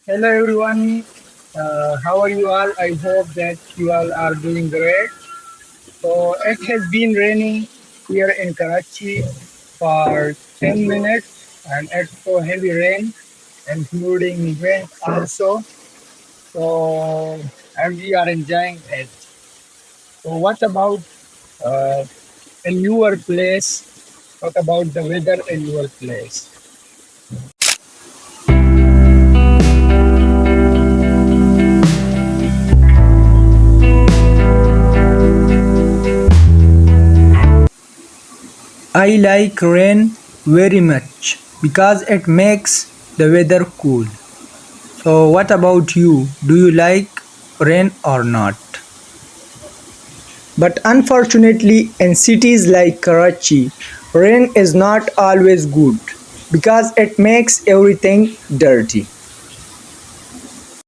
Hello everyone, how are you all? I hope that you all are doing great. So it has been raining here in Karachi for 10 minutes and it's so heavy rain, including wind also. So and we are enjoying it. So what about uh, in your place? What about the weather in your place? I like rain very much because it makes the weather cool. So, what about you? Do you like rain or not? But unfortunately, in cities like Karachi, rain is not always good because it makes everything dirty.